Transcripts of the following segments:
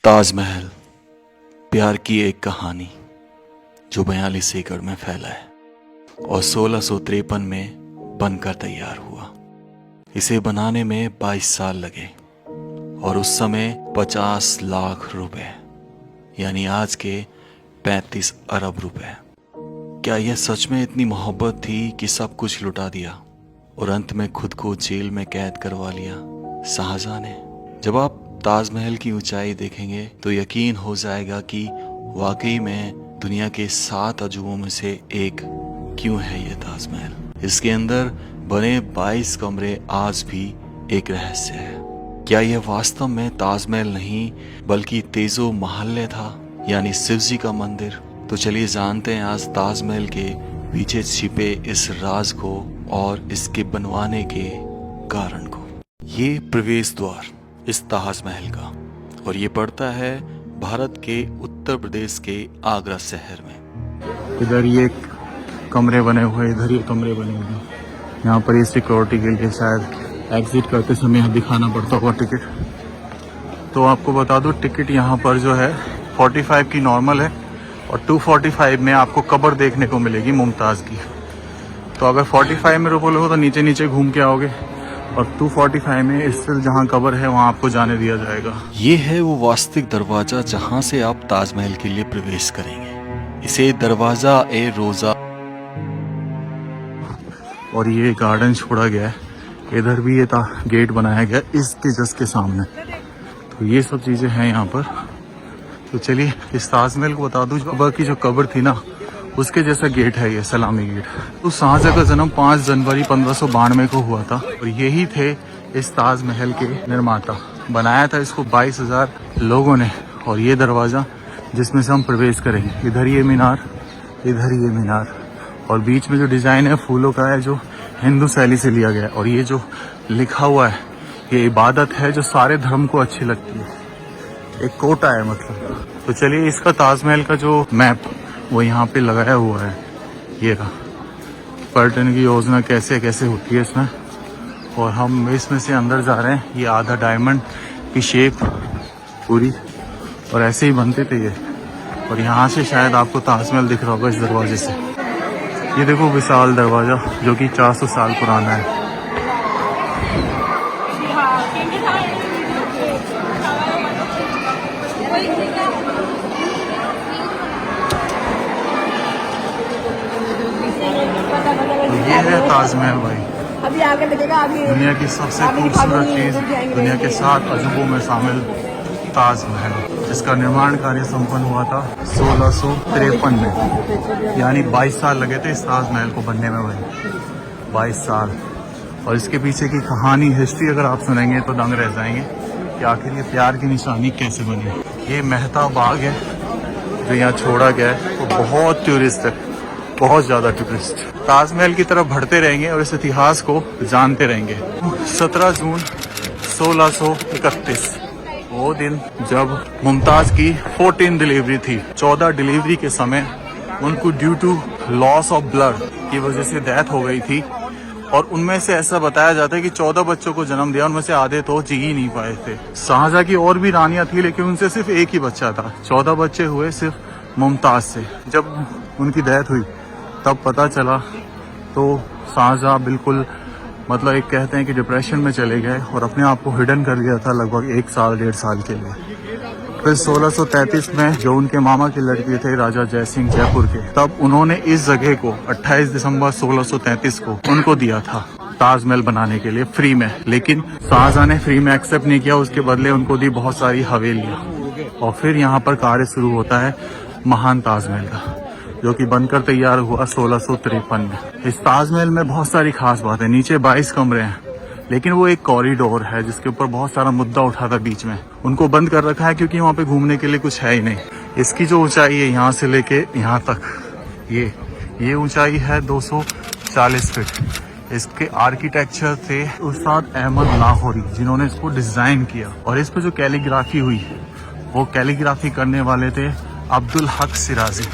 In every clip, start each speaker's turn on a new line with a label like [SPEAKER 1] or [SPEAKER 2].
[SPEAKER 1] ताजमहल प्यार की एक कहानी जो 42 एकड़ में फैला है और 1653 में बनकर तैयार हुआ। इसे बनाने में 22 साल लगे और उस समय 50 लाख रुपए यानी आज के 35 अरब रुपए। क्या यह सच में इतनी मोहब्बत थी कि सब कुछ लुटा दिया और अंत में खुद को जेल में कैद करवा लिया शाहजहां ने? जब आप ताजमहल की ऊंचाई देखेंगे तो यकीन हो जाएगा कि वाकई में दुनिया के 7 अजूबों में से एक क्यों है ये ताजमहल। इसके अंदर बने 22 कमरे आज भी एक रहस्य है। क्या यह वास्तव में ताजमहल नहीं बल्कि तेजो महल था, यानी शिव जी का मंदिर? तो चलिए जानते हैं आज ताजमहल के पीछे छिपे इस राज को और इसके बनवाने के कारण को। ये प्रवेश द्वार इस ताजमहल का और ये पड़ता है भारत के उत्तर प्रदेश के आगरा शहर में।
[SPEAKER 2] इधर ये कमरे बने हुए, इधर ये कमरे बने हुए हैं। यहाँ पर ये सिक्योरिटी के लिए शायद एग्जिट करते समय यहाँ दिखाना पड़ता होगा टिकट। तो आपको बता दूं टिकट यहाँ पर जो है 45 की नॉर्मल है और 245 में आपको कब्र देखने को मिलेगी मुमताज़ की। तो अगर 45 में रुपये लोगे तो नीचे नीचे घूम के आओगे और 245 में इससे जहाँ कब्र है वहाँ आपको जाने दिया जाएगा।
[SPEAKER 1] ये है वो वास्तविक दरवाजा जहाँ से आप ताजमहल के लिए प्रवेश करेंगे। इसे दरवाजा ए रोजा।
[SPEAKER 2] और ये गार्डन छोड़ा गया है, इधर भी ये गेट बनाया गया इसके जस्ट के सामने। तो ये सब चीजें हैं यहाँ पर। तो चलिए इस ताजमहल को बता दूं, अकबर की जो कब्र थी ना उसके जैसा गेट है ये, सलामी गेट। तो शाहजहां का जन्म 5 जनवरी 1592 को हुआ था और यही थे इस ताजमहल के निर्माता। बनाया था इसको 22,000 लोगों ने। और ये दरवाजा जिसमें से हम प्रवेश करेंगे, इधर ये मीनार, इधर ये मीनार और बीच में जो डिजाइन है फूलों का है जो हिंदू शैली से लिया गया है। और ये जो लिखा हुआ है ये इबादत है जो सारे धर्म को अच्छी लगती है, एक कोटा है मतलब। तो चलिए इसका ताजमहल का जो मैप वो यहाँ पे लगाया हुआ है, ये रहा। पर्यटन की योजना कैसे कैसे होती है इसमें। और हम इसमें से अंदर जा रहे हैं। ये आधा डायमंड की शेप पूरी और ऐसे ही बनते थे ये। और यहाँ से शायद आपको ताजमहल दिख रहा होगा इस दरवाजे से। ये देखो विशाल दरवाजा जो कि 400 साल पुराना है। ये है ताजमहल भाई,
[SPEAKER 3] अभी आगे लगेगा आगे।
[SPEAKER 2] दुनिया की सबसे खूबसूरत चीज, दुनिया के 7 अजूबों में शामिल ताजमहल, जिसका निर्माण कार्य संपन्न हुआ था 1653 में। यानी 22 साल लगे थे इस ताजमहल को बनने में भाई, 22 साल। और इसके पीछे की कहानी, हिस्ट्री अगर आप सुनेंगे तो दंग रह जाएंगे कि आखिर ये प्यार की निशानी कैसे बनी। ये मेहता बाग है जो यहाँ छोड़ा गया है। तो बहुत टूरिस्ट है, बहुत ज्यादा टूरिस्ट ताजमहल की तरफ बढ़ते रहेंगे और इस इतिहास को जानते रहेंगे। 17 जून 1631 वो दिन जब मुमताज की 14 डिलीवरी थी। 14 डिलीवरी के समय उनको due to loss of blood की वजह से डेथ हो गई थी। और उनमें से ऐसा बताया जाता है कि 14 बच्चों को जन्म दिया, उनमें से आधे तो जी ही नहीं पाए थे। शाहजहां की और भी रानियां थी लेकिन उनसे सिर्फ एक ही बच्चा था। 14 बच्चे हुए सिर्फ मुमताज से। जब उनकी डेथ हुई तब पता चला तो शाहजहां बिल्कुल मतलब एक कहते हैं कि डिप्रेशन में चले गए और अपने आप को हिडन कर लिया था लगभग 1 साल 1.5 साल के लिए। फिर 1633 में जो उनके मामा की लड़के थे राजा जय सिंह जयपुर के, तब उन्होंने इस जगह को 28 दिसंबर 1633 को उनको दिया था ताजमहल बनाने के लिए फ्री में। लेकिन शाहजहां ने फ्री में एक्सेप्ट नहीं किया, उसके बदले उनको दी बहुत सारी हवेलियां। और फिर यहाँ पर कार्य शुरू होता है महान ताजमहल का, जो कि बनकर तैयार हुआ 1653 में। इस ताजमहल में बहुत सारी खास बात है। नीचे 22 कमरे हैं लेकिन वो एक कॉरिडोर है जिसके ऊपर बहुत सारा मुद्दा उठा था बीच में। उनको बंद कर रखा है क्योंकि वहाँ पे घूमने के लिए कुछ है ही नहीं। इसकी जो ऊंचाई है यहाँ से लेके यहाँ तक, ये ऊंचाई है 240 फीट। इसके आर्किटेक्चर थे उस्ताद अहमद लाहौरी जिन्होंने इसको डिजाइन किया। और इस पे जो कैलीग्राफी हुई वो कैलीग्राफी करने वाले थे अब्दुल हक सिराजी,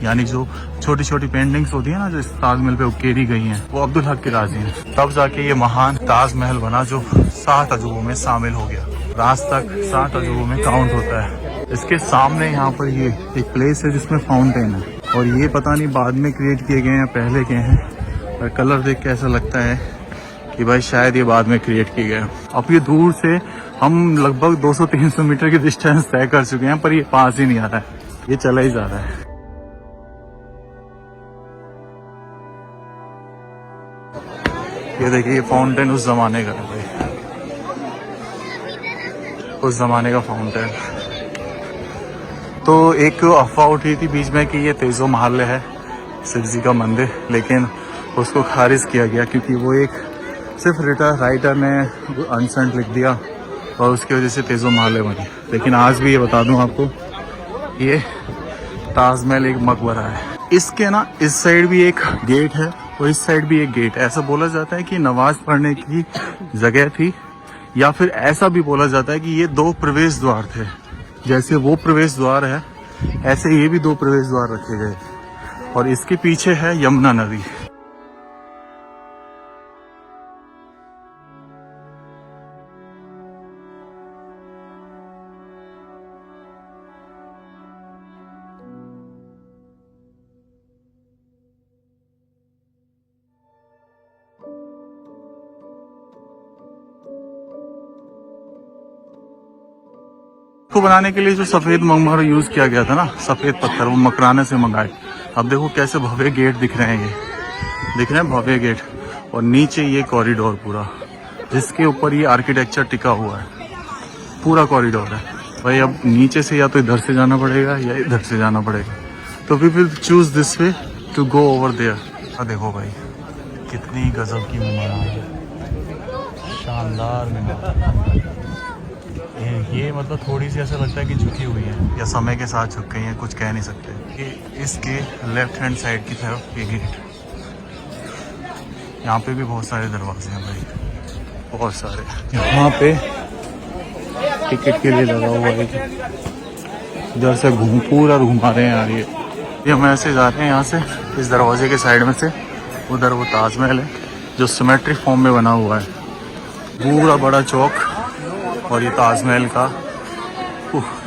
[SPEAKER 2] यानी जो छोटी छोटी पेंटिंग्स होती है ना जो इस ताजमहल पे उकेरी गई हैं, वो अब्दुल हक की राजी हैं। तब जाके ये महान ताजमहल बना जो 7 अजूबों में शामिल हो गया। आज तक 7 अजूबों में काउंट होता है। इसके सामने यहाँ पर ये एक प्लेस है जिसमें फाउंटेन है, और ये पता नहीं बाद में क्रिएट किए गए हैं पहले के हैं, पर कलर देख के ऐसा लगता है कि भाई शायद ये बाद में क्रिएट किए गए। अब ये दूर से हम लगभग 200-300 मीटर की डिस्टेंस तय कर चुके हैं, पर ये पास ही नहीं आ रहा है, ये चला ही जा रहा है। ये देखिए, ये फाउंटेन उस जमाने का है भाई, उस जमाने का फाउंटेन। तो एक अफवाह उठी थी बीच में कि ये तेजो महल है, शिव जी का मंदिर, लेकिन उसको खारिज किया गया क्योंकि वो एक सिर्फ राइटर ने अनसेंट लिख दिया और उसकी वजह से तेजो महल बनी। लेकिन आज भी ये बता दूं आपको, ये ताजमहल एक मकबरा है। इसके ना इस साइड भी एक गेट है और इस साइड भी एक गेट है। ऐसा बोला जाता है कि नमाज पढ़ने की जगह थी, या फिर ऐसा भी बोला जाता है कि ये 2 प्रवेश द्वार थे। जैसे वो प्रवेश द्वार है, ऐसे ये भी 2 प्रवेश द्वार रखे गए, और इसके पीछे है यमुना नदी। को बनाने के लिए जो सफेद मंगमर यूज किया गया था ना, सफेद पत्थर, वो मकराने से मंगाए। अब देखो कैसे भव्य गेट दिख रहे हैं, ये दिख रहे हैं भव्य गेट, और नीचे ये कॉरिडोर पूरा, जिसके ऊपर ये आर्किटेक्चर टिका हुआ है, पूरा कॉरिडोर है भाई। अब नीचे से या तो इधर से जाना पड़ेगा या इधर से जाना पड़ेगा, तो we will choose this way to go over there. देखो भाई कितनी गजब की मीनार है, शानदार मीनार। ये मतलब थोड़ी सी ऐसा लगता है कि झुकी हुई है या समय के साथ झुक गई है, कुछ कह नहीं सकते। ये इसके लेफ्ट हैंड साइड की तरफ ये गेट, यहाँ पे भी बहुत सारे दरवाजे हैं भाई, बहुत सारे। यहाँ पे टिकट के लिए लगा हुआ है, इधर से पूरा घुमा रहे हैं यार। ये हम ऐसे जा रहे हैं यहाँ से, इस दरवाजे के साइड में से, उधर वो ताजमहल है जो सिमेट्रिक फॉर्म में बना हुआ है, पूरा बड़ा चौक, और ये ताजमहल का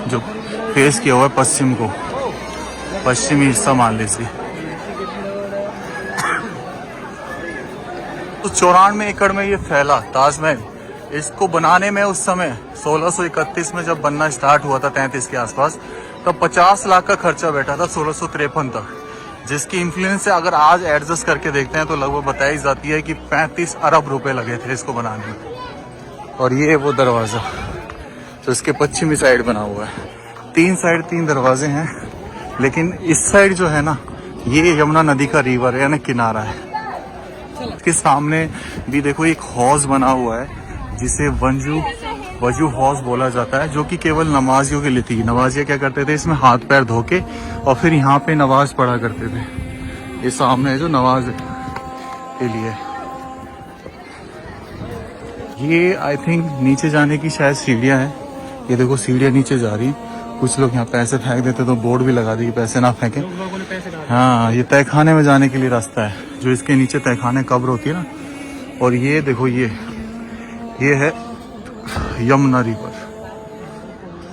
[SPEAKER 2] जो फेस किया हुआ है पश्चिम को, पश्चिमी हिस्सा मान लीजिए। तो 94 एकड़ में ये फैला ताजमहल। इसको बनाने में उस समय 1631 में जब बनना स्टार्ट हुआ था, 33 के आसपास, तब 50 लाख का खर्चा बैठा था 1653 तक, जिसकी इन्फ्लुएंस से अगर आज एडजस्ट करके देखते हैं तो लगभग बताई जाती है कि 35 अरब रुपए लगे थे इसको बनाने में। और ये वो दरवाजा तो इसके पश्चिमी साइड बना हुआ है, 3 साइड 3 दरवाजे हैं, लेकिन इस साइड जो है ना, ये यमुना नदी का रिवर है, यानी किनारा है। इसके सामने भी देखो एक हौज बना हुआ है, जिसे वजू हौज बोला जाता है, जो कि केवल नमाजियों के लिए थी। नमाजिया क्या करते थे, इसमें हाथ पैर धो के और फिर यहाँ पे नमाज पढ़ा करते थे। ये सामने है जो नमाज के लिए। ये आई थिंक नीचे जाने की शायद सीढ़ियाँ हैं। ये देखो सीढ़ियाँ नीचे जा रही हैं। कुछ लोग यहाँ पैसे फेंक देते तो बोर्ड भी लगा दी कि पैसे ना फेंकें। हाँ, ये तहखाने में जाने के लिए रास्ता है, जो इसके नीचे तहखाने कब्र होती है ना। और ये देखो ये है यमुना रिवर,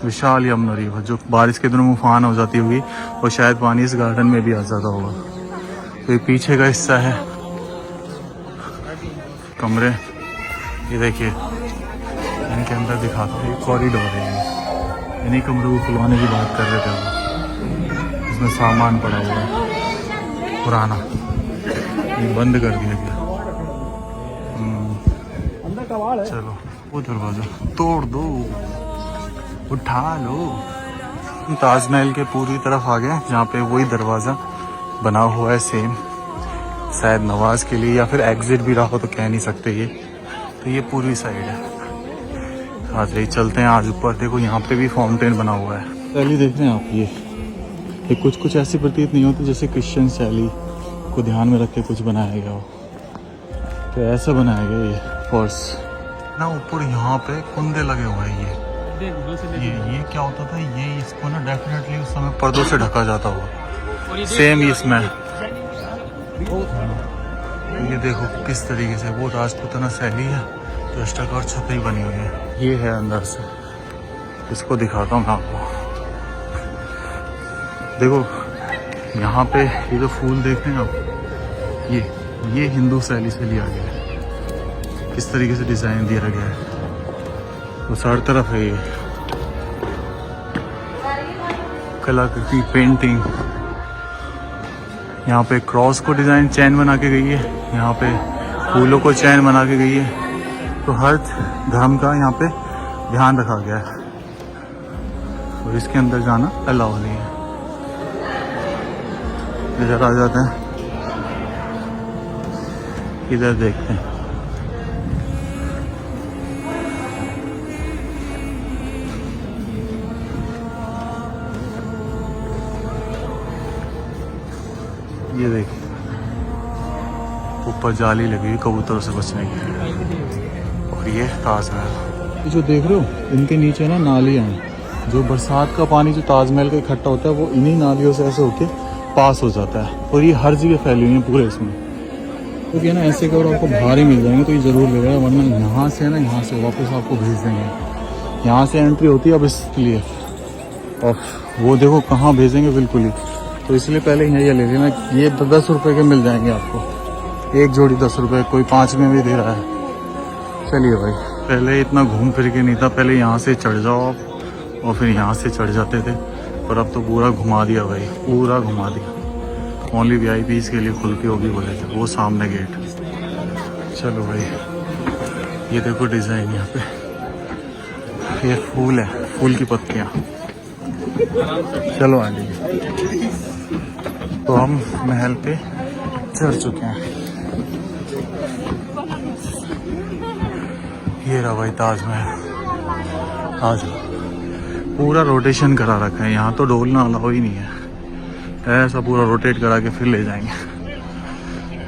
[SPEAKER 2] विशाल यमुना रिवर, जो बारिश के दिनों में उफान हो जाती होगी और शायद पानी इस गार्डन में भी आ जाता होगा। तो ये पीछे का हिस्सा है कमरे, ये देखिए इनके अंदर दिखाता है, कॉरिडोर है ये। इन्हीं कमरों को खुलवाने की बात कर रहे थे वो, इसमें सामान पड़ा हुआ है पुराना, ये बंद कर दिया गया। चलो वो दरवाजा तोड़ दो, उठा लो। ताजमहल के पूरी तरफ आ गए, जहाँ पे वही दरवाजा बना हुआ है सेम, शायद नवाज के लिए या फिर एग्जिट भी रहा हो तो कह नहीं सकते ये। तो ये पूरी साइड है। आज यही चलते हैं आज ऊपर। देखो यहाँ पे भी फाउंटेन बना हुआ है। शैली देख रहे हैं आप, ये कुछ ऐसी प्रतीत नहीं होती जैसे क्रिश्चियन शैली को ध्यान में रख के कुछ बनाया गया हो। तो ऐसा बनाया गया ये फर्श ना, ऊपर यहाँ पे कुंदे लगे हुए हैं। ये क्या होता था, ये इसको ना डेफिनेटली उस समय पर्दों से ढका जाता होगा। सेम इसमें ये देखो किस तरीके से वो राजपूताना शैली है, तो स्टक और छतरी बनी हुई है। ये है अंदर से, इसको दिखाता हूँ आपको। देखो यहाँ पे ये जो फूल देख रहे हैं आप, ये हिंदू शैली से लिया गया है। किस तरीके से डिजाइन दिया गया है, उस हर तरफ है ये कलाकृति, पेंटिंग। यहाँ पे क्रॉस को डिजाइन चैन बना के गई है, यहाँ पे फूलों को चैन बना के गई है। तो हर धर्म का यहाँ पे ध्यान रखा गया है और इसके अंदर जाना अलाउ नहीं है। इधर आ जाते हैं, इधर देखते हैं। ये देखिए ऊपर जाली लगी हुई कबूतरों से बचने की। और ये ताजमहल, ये जो देख रहे हो इनके नीचे ना नालियाँ हैं। जो बरसात का पानी जो ताजमहल का इकट्ठा होता है वो इन्हीं नालियों से ऐसे होके पास हो जाता है। और ये हर जगह फैली हुई है पूरे इसमें। तो ये ना ऐसे करो आपको बाहर ही मिल जाएंगे तो ये ज़रूर ले जाएगा, वरना यहाँ से ना यहाँ से वापस आपको भेज देंगे। यहाँ से एंट्री होती है अब इसलिए, और वो देखो कहाँ भेजेंगे बिल्कुल ही। तो इसलिए पहले यही ले लेना। ये 10 रुपए के मिल जाएंगे आपको, एक जोड़ी 10 रुपए, कोई 5 में भी दे रहा है। चलिए भाई, पहले इतना घूम फिर के नहीं था, पहले यहाँ से चढ़ जाओ आप और फिर यहाँ से चढ़ जाते थे। पर अब तो पूरा घुमा दिया भाई, पूरा घुमा दिया। ओनली VIPs के लिए खुल के होगी बोले थे, वो सामने गेट। चलो भाई, ये देखो डिज़ाइन यहाँ पे, ये फूल है, फूल की पत्तियाँ। चलो आ जाइए। तो हम महल पे चढ़ चुके हैं। ये रहा भाई ताजमहल। आज पूरा रोटेशन करा रखा है, यहाँ तो डोलना अलाउ ही नहीं है। ऐसा पूरा रोटेट करा के फिर ले जाएंगे।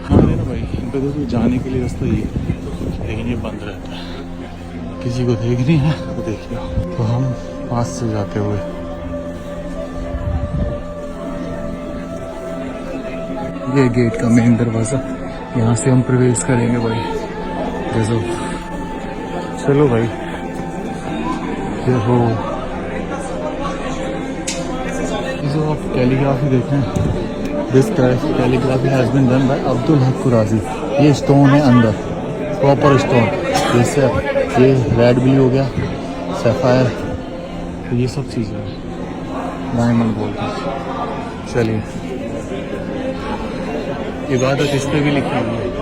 [SPEAKER 2] हाँ ना भाई, इन पे तो जाने के लिए रास्ता ये, लेकिन ये बंद रहता है। किसी को देखनी है तो देखिए। तो हम पास से जाते हुए ये गेट का मेन दरवाज़ा, यहाँ से हम प्रवेश करेंगे भाई। जैसे चलो भाई, ये हो जो आप कैलीग्राफी देखें, this calligraphy has been done by Abdul Haq Kuraji. ये स्टोन है अंदर, प्रॉपर स्टोन। जैसे ये रेड ब्लू हो गया, सैफायर, तो ये सब चीज़ें डायमंड बोलते हैं। चलिए, इबादत इस पे भी लिखी हुई है।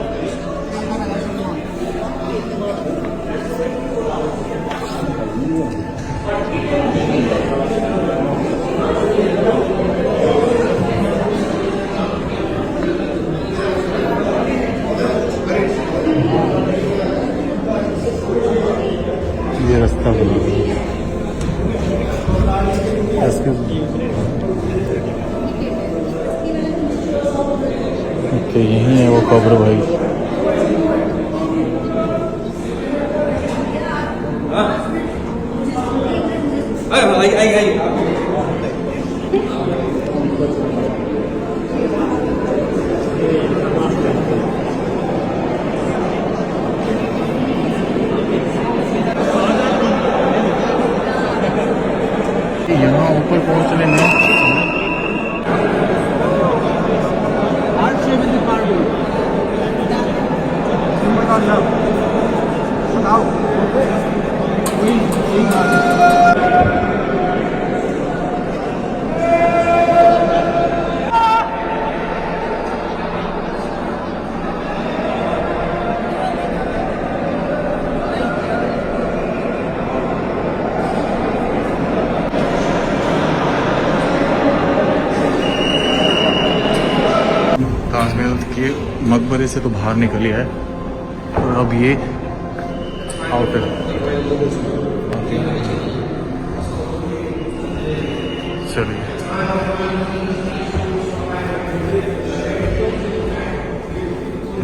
[SPEAKER 2] ये रास्ता बना हुआ है। तो यही है वो कब्र भाई। यहाँ ऊपर पहुँचने में ताजमहल के मकबरे से तो बाहर निकल है और अब ये आउटर। चलिए,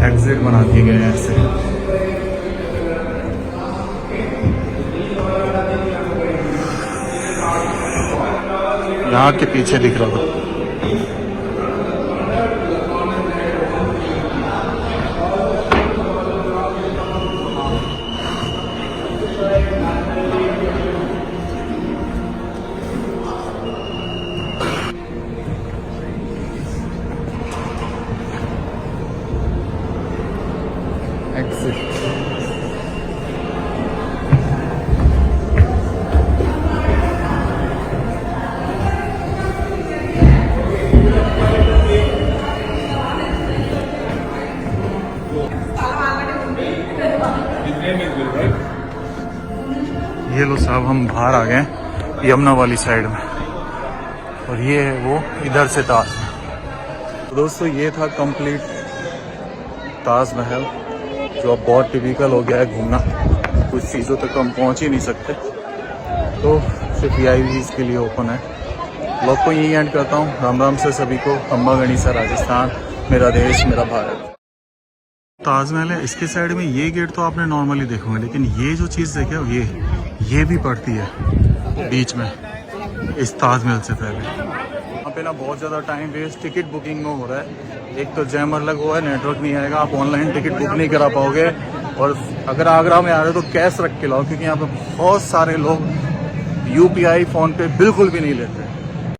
[SPEAKER 2] एग्जिट बना दिए गए हैं ऐसे। यहाँ के पीछे दिख रहा था। अब हम बाहर आ गए यमुना वाली साइड में, और ये है वो इधर से ताजमहल। तो दोस्तों ये था कंप्लीट ताजमहल, जो अब बहुत टिपिकल हो गया है घूमना, कुछ चीज़ों तक हम पहुंच ही नहीं सकते, तो सिर्फ VIPs के लिए ओपन है। ब्लॉग को यही एंड करता हूँ। राम राम से सभी को। अम्बा गणिसा राजस्थान, मेरा देश मेरा भारत। ताजमहल है, इसके साइड में ये गेट तो आपने नॉर्मली देखा होगा, लेकिन ये जो चीज़ देखे ये भी पड़ती है बीच में इस ताजमहल से पहले। यहाँ पे ना बहुत ज़्यादा टाइम वेस्ट टिकट बुकिंग में हो रहा है। एक तो जैमर लगा हुआ है, नेटवर्क नहीं आएगा, आप ऑनलाइन टिकट बुक नहीं करा पाओगे, और अगर आगरा में आ रहे हो तो कैश रख के लाओ, क्योंकि यहाँ पे बहुत सारे लोग UPI फ़ोन पे बिल्कुल भी नहीं लेते।